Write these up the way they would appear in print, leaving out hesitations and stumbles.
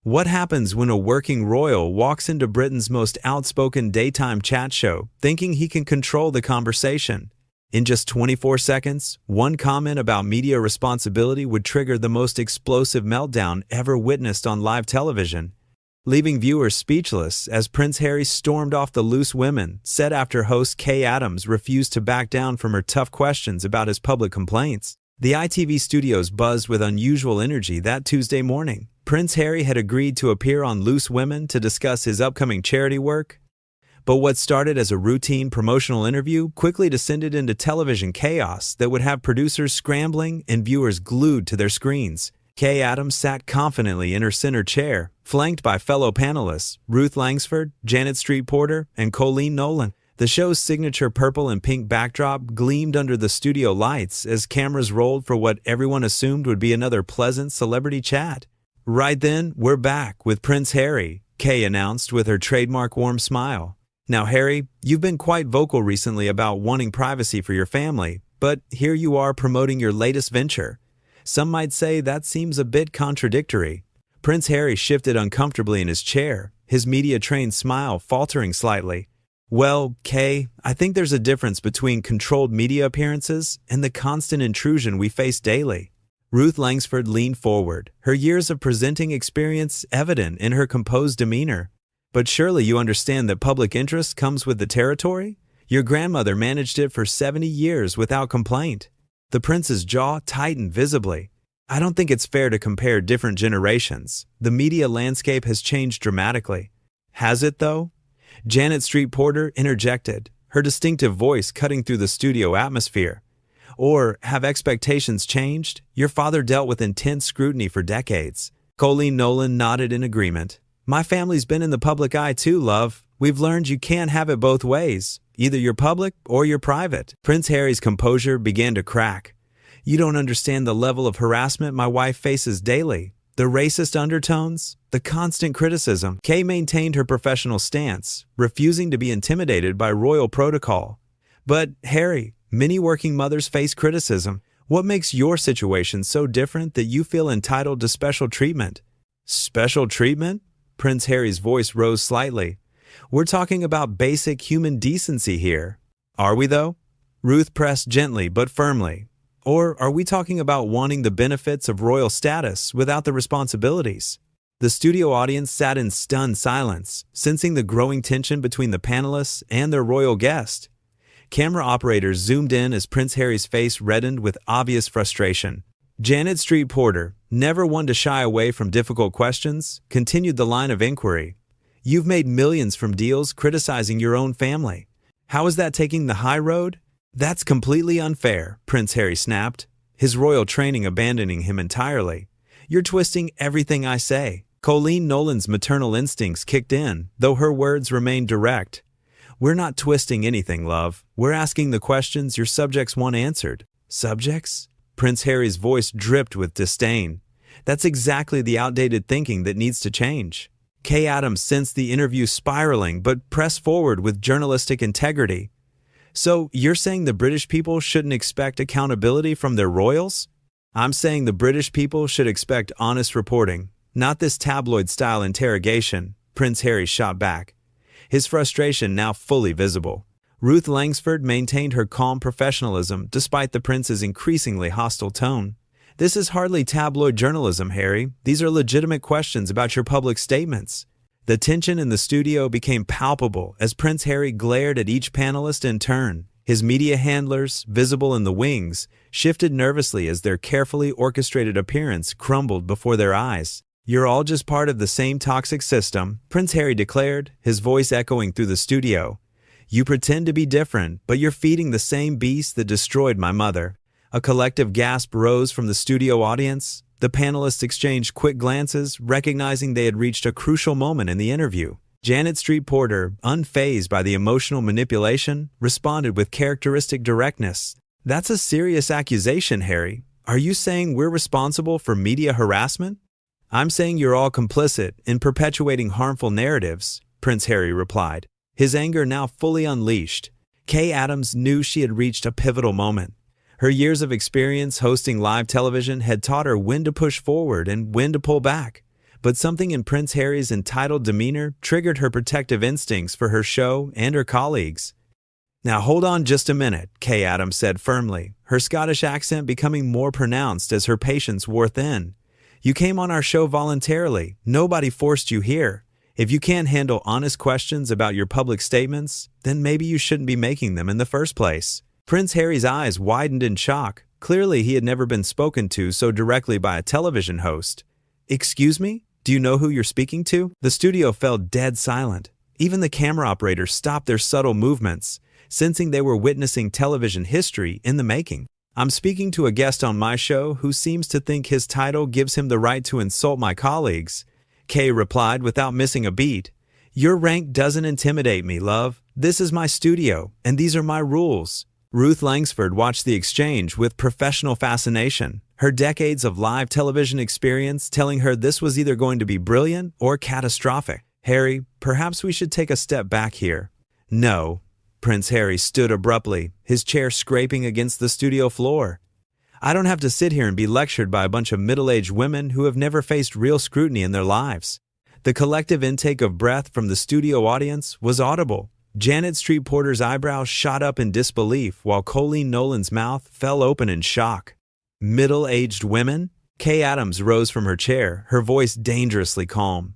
What happens when a working royal walks into Britain's most outspoken daytime chat show, thinking he can control the conversation? In just 24 seconds, one comment about media responsibility would trigger the most explosive meltdown ever witnessed on live television, leaving viewers speechless as Prince Harry stormed off the loose women, said after host Kay Adams refused to back down from her tough questions about his public complaints. The ITV studios buzzed with unusual energy that Tuesday morning. Prince Harry had agreed to appear on Loose Women to discuss his upcoming charity work. But what started as a routine promotional interview quickly descended into television chaos that would have producers scrambling and viewers glued to their screens. Kay Adams sat confidently in her center chair, flanked by fellow panelists Ruth Langsford, Janet Street Porter, and Colleen Nolan. The show's signature purple and pink backdrop gleamed under the studio lights as cameras rolled for what everyone assumed would be another pleasant celebrity chat. "Right then, we're back with Prince Harry," Kay announced with her trademark warm smile. "Now, Harry, you've been quite vocal recently about wanting privacy for your family, but here you are promoting your latest venture. Some might say that seems a bit contradictory." Prince Harry shifted uncomfortably in his chair, his media-trained smile faltering slightly. "Well, Kay, I think there's a difference between controlled media appearances and the constant intrusion we face daily." Ruth Langsford leaned forward, her years of presenting experience evident in her composed demeanor. "But surely you understand that public interest comes with the territory? Your grandmother managed it for 70 years without complaint." The prince's jaw tightened visibly. "I don't think it's fair to compare different generations. The media landscape has changed dramatically." "Has it, though?" Janet Street Porter interjected, her distinctive voice cutting through the studio atmosphere. "Or have expectations changed? Your father dealt with intense scrutiny for decades." Colleen Nolan nodded in agreement. "My family's been in the public eye too, love. We've learned you can't have it both ways. Either you're public or you're private." Prince Harry's composure began to crack. "You don't understand the level of harassment my wife faces daily. The racist undertones, the constant criticism." Kay maintained her professional stance, refusing to be intimidated by royal protocol. "But, Harry, many working mothers face criticism. What makes your situation so different that you feel entitled to special treatment?" "Special treatment?" Prince Harry's voice rose slightly. "We're talking about basic human decency here." "Are we, though?" Ruth pressed gently but firmly. "Or are we talking about wanting the benefits of royal status without the responsibilities?" The studio audience sat in stunned silence, sensing the growing tension between the panelists and their royal guest. Camera operators zoomed in as Prince Harry's face reddened with obvious frustration. Janet Street Porter, never one to shy away from difficult questions, continued the line of inquiry. "You've made millions from deals criticizing your own family. How is that taking the high road?" "That's completely unfair," Prince Harry snapped, his royal training abandoning him entirely. "You're twisting everything I say." Colleen Nolan's maternal instincts kicked in, though her words remained direct. "We're not twisting anything, love. We're asking the questions your subjects want answered." "Subjects?" Prince Harry's voice dripped with disdain. "That's exactly the outdated thinking that needs to change." Kay Adams sensed the interview spiraling but pressed forward with journalistic integrity. "So you're saying the British people shouldn't expect accountability from their royals?" "I'm saying the British people should expect honest reporting, not this tabloid-style interrogation," Prince Harry shot back, his frustration now fully visible. Ruth Langsford maintained her calm professionalism despite the prince's increasingly hostile tone. "This is hardly tabloid journalism, Harry. These are legitimate questions about your public statements." The tension in the studio became palpable as Prince Harry glared at each panelist in turn. His media handlers, visible in the wings, shifted nervously as their carefully orchestrated appearance crumbled before their eyes. "You're all just part of the same toxic system," Prince Harry declared, his voice echoing through the studio. "You pretend to be different, but you're feeding the same beast that destroyed my mother." A collective gasp rose from the studio audience. The panelists exchanged quick glances, recognizing they had reached a crucial moment in the interview. Janet Street Porter, unfazed by the emotional manipulation, responded with characteristic directness. "That's a serious accusation, Harry. Are you saying we're responsible for media harassment?" "I'm saying you're all complicit in perpetuating harmful narratives," Prince Harry replied, his anger now fully unleashed. Kay Adams knew she had reached a pivotal moment. Her years of experience hosting live television had taught her when to push forward and when to pull back. but something in Prince Harry's entitled demeanor triggered her protective instincts for her show and her colleagues. "Now hold on just a minute," Kay Adams said firmly, her Scottish accent becoming more pronounced as her patience wore thin. "You came on our show voluntarily. Nobody forced you here. If you can't handle honest questions about your public statements, then maybe you shouldn't be making them in the first place." Prince Harry's eyes widened in shock. Clearly, he had never been spoken to so directly by a television host. "Excuse me? Do you know who you're speaking to?" The studio fell dead silent. Even the camera operators stopped their subtle movements, sensing they were witnessing television history in the making. "I'm speaking to a guest on my show who seems to think his title gives him the right to insult my colleagues," Kay replied without missing a beat. "Your rank doesn't intimidate me, love. This is my studio, and these are my rules." Ruth Langsford watched the exchange with professional fascination, her decades of live television experience telling her this was either going to be brilliant or catastrophic. "Harry, perhaps we should take a step back here." "No." Prince Harry stood abruptly, his chair scraping against the studio floor. "I don't have to sit here and be lectured by a bunch of middle-aged women who have never faced real scrutiny in their lives." The collective intake of breath from the studio audience was audible. Janet Street Porter's eyebrows shot up in disbelief while Colleen Nolan's mouth fell open in shock. "Middle-aged women?" Kay Adams rose from her chair, her voice dangerously calm.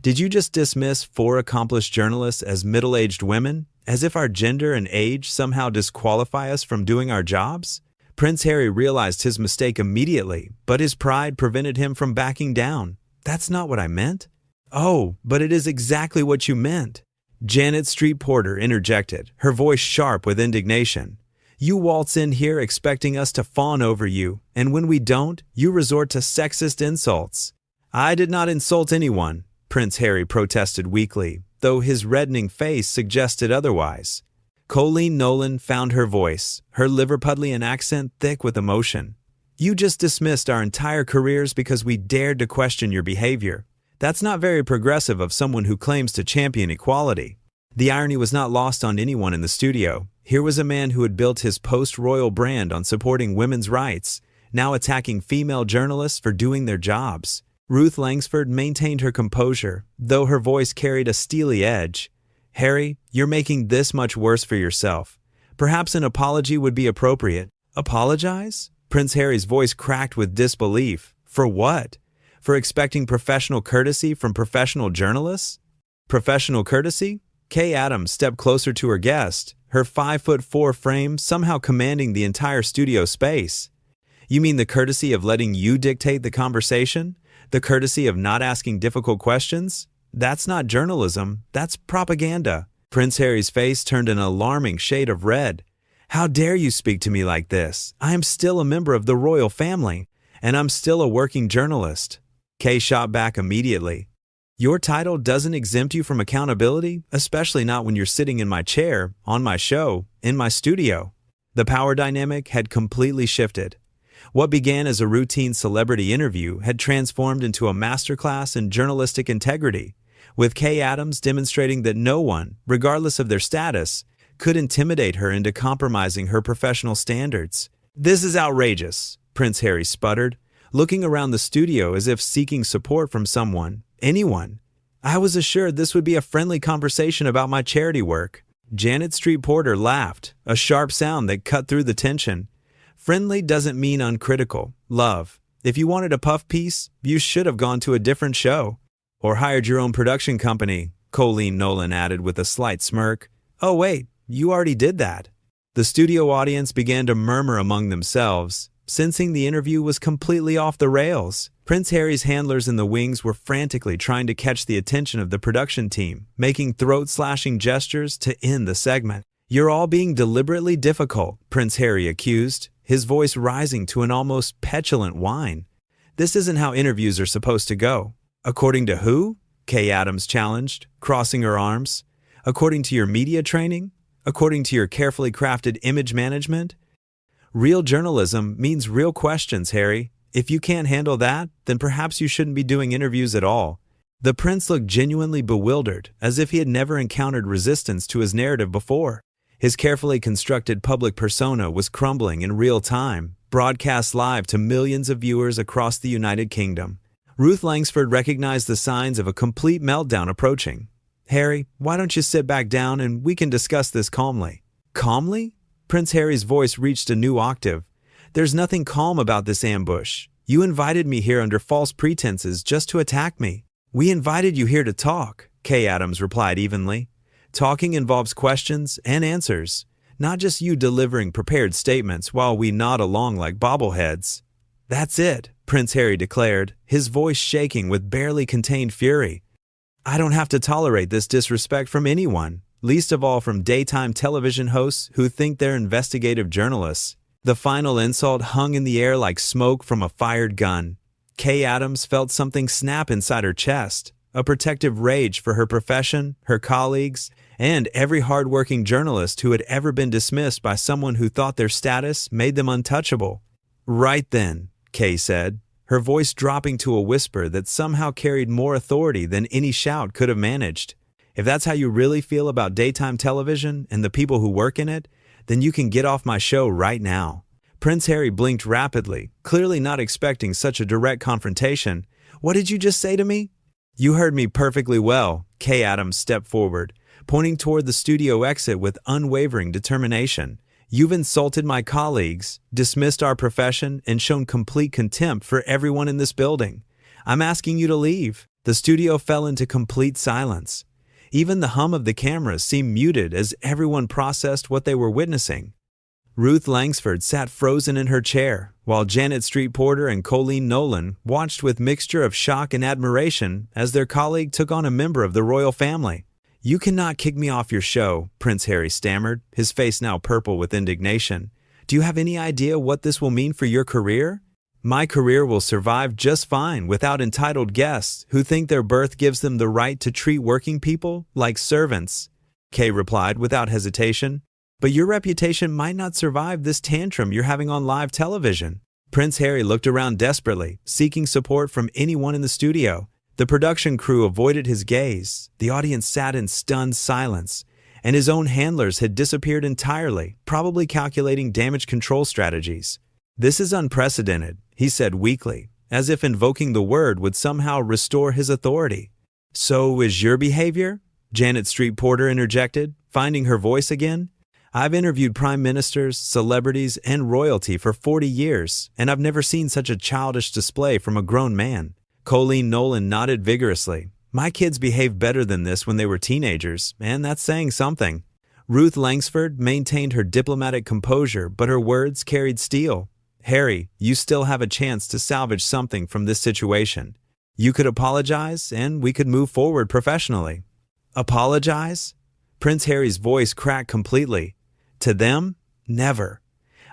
"Did you just dismiss 4 accomplished journalists as middle-aged women, as if our gender and age somehow disqualify us from doing our jobs?" Prince Harry realized his mistake immediately, but his pride prevented him from backing down. "That's not what I meant." "Oh, but it is exactly what you meant." Janet Street Porter interjected, her voice sharp with indignation. "You waltz in here expecting us to fawn over you, and when we don't, you resort to sexist insults." "I did not insult anyone," Prince Harry protested weakly, though his reddening face suggested otherwise. Colleen Nolan found her voice, her Liverpudlian accent thick with emotion. "You just dismissed our entire careers because we dared to question your behavior. That's not very progressive of someone who claims to champion equality." The irony was not lost on anyone in the studio. Here was a man who had built his post-royal brand on supporting women's rights, now attacking female journalists for doing their jobs. Ruth Langsford maintained her composure, though her voice carried a steely edge. "Harry, you're making this much worse for yourself. Perhaps an apology would be appropriate." "Apologize?" Prince Harry's voice cracked with disbelief. "For what? For expecting professional courtesy from professional journalists?" "Professional courtesy?" Kay Adams stepped closer to her guest, her 5'4" frame somehow commanding the entire studio space. "You mean the courtesy of letting you dictate the conversation? The courtesy of not asking difficult questions? That's not journalism, that's propaganda." Prince Harry's face turned an alarming shade of red. "How dare you speak to me like this? I am still a member of the royal family, and I'm still a working journalist." Kay shot back immediately. "Your title doesn't exempt you from accountability, especially not when you're sitting in my chair, on my show, in my studio." The power dynamic had completely shifted. What began as a routine celebrity interview had transformed into a masterclass in journalistic integrity, with Kay Adams demonstrating that no one, regardless of their status, could intimidate her into compromising her professional standards. "This is outrageous," Prince Harry sputtered, looking around the studio as if seeking support from someone, anyone. "I was assured this would be a friendly conversation about my charity work." Janet Street Porter laughed, a sharp sound that cut through the tension. "Friendly doesn't mean uncritical, love. If you wanted a puff piece, you should have gone to a different show. Or hired your own production company," Colleen Nolan added with a slight smirk. "Oh wait, you already did that." The studio audience began to murmur among themselves, sensing the interview was completely off the rails. Prince Harry's handlers in the wings were frantically trying to catch the attention of the production team, making throat-slashing gestures to end the segment. "You're all being deliberately difficult," Prince Harry accused, his voice rising to an almost petulant whine. "This isn't how interviews are supposed to go." "According to who?" Kay Adams challenged, crossing her arms. "According to your media training? According to your carefully crafted image management? Real journalism means real questions, Harry. If you can't handle that, then perhaps you shouldn't be doing interviews at all." The prince looked genuinely bewildered, as if he had never encountered resistance to his narrative before. His carefully constructed public persona was crumbling in real time, broadcast live to millions of viewers across the United Kingdom. Ruth Langsford recognized the signs of a complete meltdown approaching. "Harry, why don't you sit back down and we can discuss this calmly?" "Calmly?" Prince Harry's voice reached a new octave. "There's nothing calm about this ambush. You invited me here under false pretenses just to attack me." "We invited you here to talk," Kay Adams replied evenly. "Talking involves questions and answers, not just you delivering prepared statements while we nod along like bobbleheads." "That's it," Prince Harry declared, his voice shaking with barely contained fury. "I don't have to tolerate this disrespect from anyone, least of all from daytime television hosts who think they're investigative journalists." The final insult hung in the air like smoke from a fired gun. Kay Adams felt something snap inside her chest, a protective rage for her profession, her colleagues, and every hardworking journalist who had ever been dismissed by someone who thought their status made them untouchable. "Right then," Kay said, her voice dropping to a whisper that somehow carried more authority than any shout could have managed. "If that's how you really feel about daytime television and the people who work in it, then you can get off my show right now." Prince Harry blinked rapidly, clearly not expecting such a direct confrontation. "What did you just say to me?" "You heard me perfectly well." Kay Adams stepped forward, pointing toward the studio exit with unwavering determination. "You've insulted my colleagues, dismissed our profession, and shown complete contempt for everyone in this building. I'm asking you to leave." The studio fell into complete silence. Even the hum of the cameras seemed muted as everyone processed what they were witnessing. Ruth Langsford sat frozen in her chair, while Janet Street Porter and Colleen Nolan watched with mixture of shock and admiration as their colleague took on a member of the royal family. "You cannot kick me off your show," Prince Harry stammered, his face now purple with indignation. "Do you have any idea what this will mean for your career?" "My career will survive just fine without entitled guests who think their birth gives them the right to treat working people like servants," Kay replied without hesitation. "But your reputation might not survive this tantrum you're having on live television." Prince Harry looked around desperately, seeking support from anyone in the studio. The production crew avoided his gaze, the audience sat in stunned silence, and his own handlers had disappeared entirely, probably calculating damage control strategies. "This is unprecedented," he said weakly, as if invoking the word would somehow restore his authority. "So is your behavior?" Janet Street Porter interjected, finding her voice again. "I've interviewed prime ministers, celebrities, and royalty for 40 years, and I've never seen such a childish display from a grown man." Colleen Nolan nodded vigorously. "My kids behaved better than this when they were teenagers, and that's saying something." Ruth Langsford maintained her diplomatic composure, but her words carried steel. "Harry, you still have a chance to salvage something from this situation. You could apologize, and we could move forward professionally." "Apologize?" Prince Harry's voice cracked completely. "To them? Never.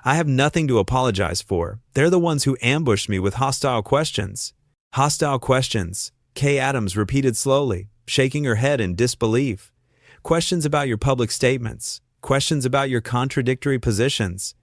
I have nothing to apologize for. They're the ones who ambushed me with hostile questions." "Hostile questions," Kay Adams repeated slowly, shaking her head in disbelief. "Questions about your public statements. Questions about your contradictory positions.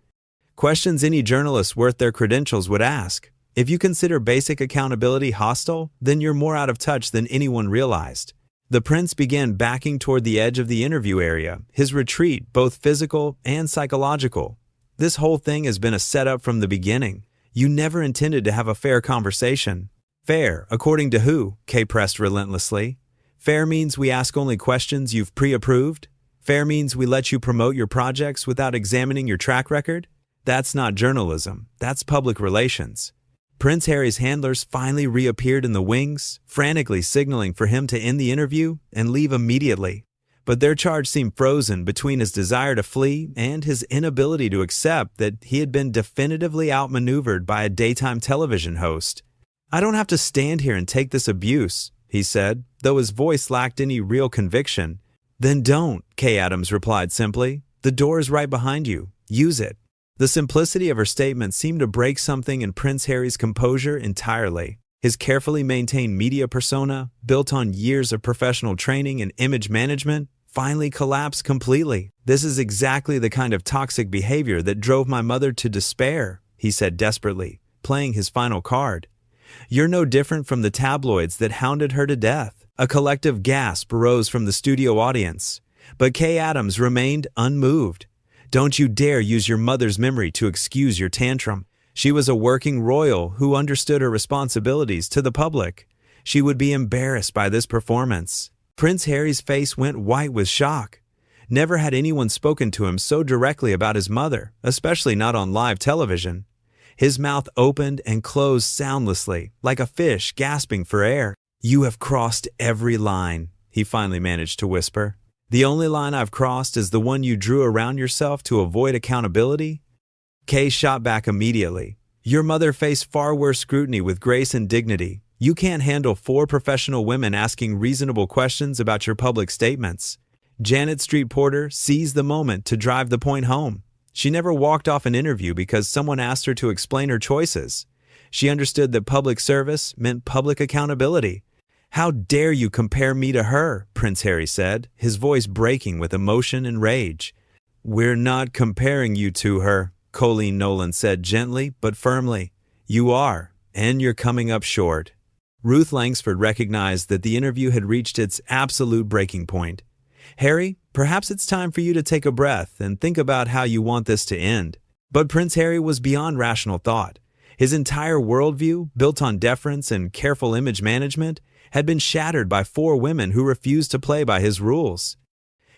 Questions any journalist worth their credentials would ask. If you consider basic accountability hostile, then you're more out of touch than anyone realized." The prince began backing toward the edge of the interview area, his retreat both physical and psychological. "This whole thing has been a setup from the beginning. You never intended to have a fair conversation." "Fair, according to who?" Kay pressed relentlessly. "Fair means we ask only questions you've pre-approved? Fair means we let you promote your projects without examining your track record? That's not journalism, that's public relations." Prince Harry's handlers finally reappeared in the wings, frantically signaling for him to end the interview and leave immediately. But their charge seemed frozen between his desire to flee and his inability to accept that he had been definitively outmaneuvered by a daytime television host. "I don't have to stand here and take this abuse," he said, though his voice lacked any real conviction. "Then don't," Kay Adams replied simply. "The door is right behind you. Use it." The simplicity of her statement seemed to break something in Prince Harry's composure entirely. His carefully maintained media persona, built on years of professional training and image management, finally collapsed completely. "This is exactly the kind of toxic behavior that drove my mother to despair," he said desperately, playing his final card. "You're no different from the tabloids that hounded her to death." A collective gasp arose from the studio audience, but Kay Adams remained unmoved. "Don't you dare use your mother's memory to excuse your tantrum." She was a working royal who understood her responsibilities to the public. She would be embarrassed by this performance. Prince Harry's face went white with shock. Never had anyone spoken to him so directly about his mother, especially not on live television. His mouth opened and closed soundlessly, like a fish gasping for air. "You have crossed every line," he finally managed to whisper. "The only line I've crossed is the one you drew around yourself to avoid accountability." Kay shot back immediately. "Your mother faced far worse scrutiny with grace and dignity. You can't handle 4 professional women asking reasonable questions about your public statements." Janet Street Porter seized the moment to drive the point home. She never walked off an interview because someone asked her to explain her choices. She understood that public service meant public accountability. "How dare you compare me to her?" Prince Harry said, his voice breaking with emotion and rage. "We're not comparing you to her," Colleen Nolan said gently but firmly. "You are, and you're coming up short." Ruth Langsford recognized that the interview had reached its absolute breaking point. "Harry, perhaps it's time for you to take a breath and think about how you want this to end." But Prince Harry was beyond rational thought. His entire worldview, built on deference and careful image management, had been shattered by 4 women who refused to play by his rules.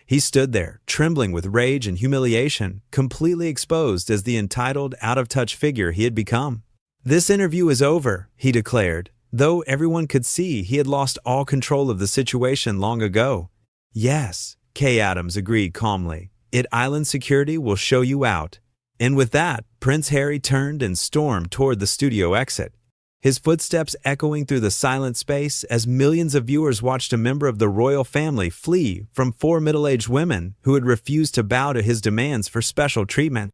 He stood there, trembling with rage and humiliation, completely exposed as the entitled, out-of-touch figure he had become. "This interview is over," he declared, though everyone could see he had lost all control of the situation long ago. "Yes," Kay Adams agreed calmly. "Island security will show you out." And with that, Prince Harry turned and stormed toward the studio exit, his footsteps echoing through the silent space as millions of viewers watched a member of the royal family flee from 4 middle-aged women who had refused to bow to his demands for special treatment.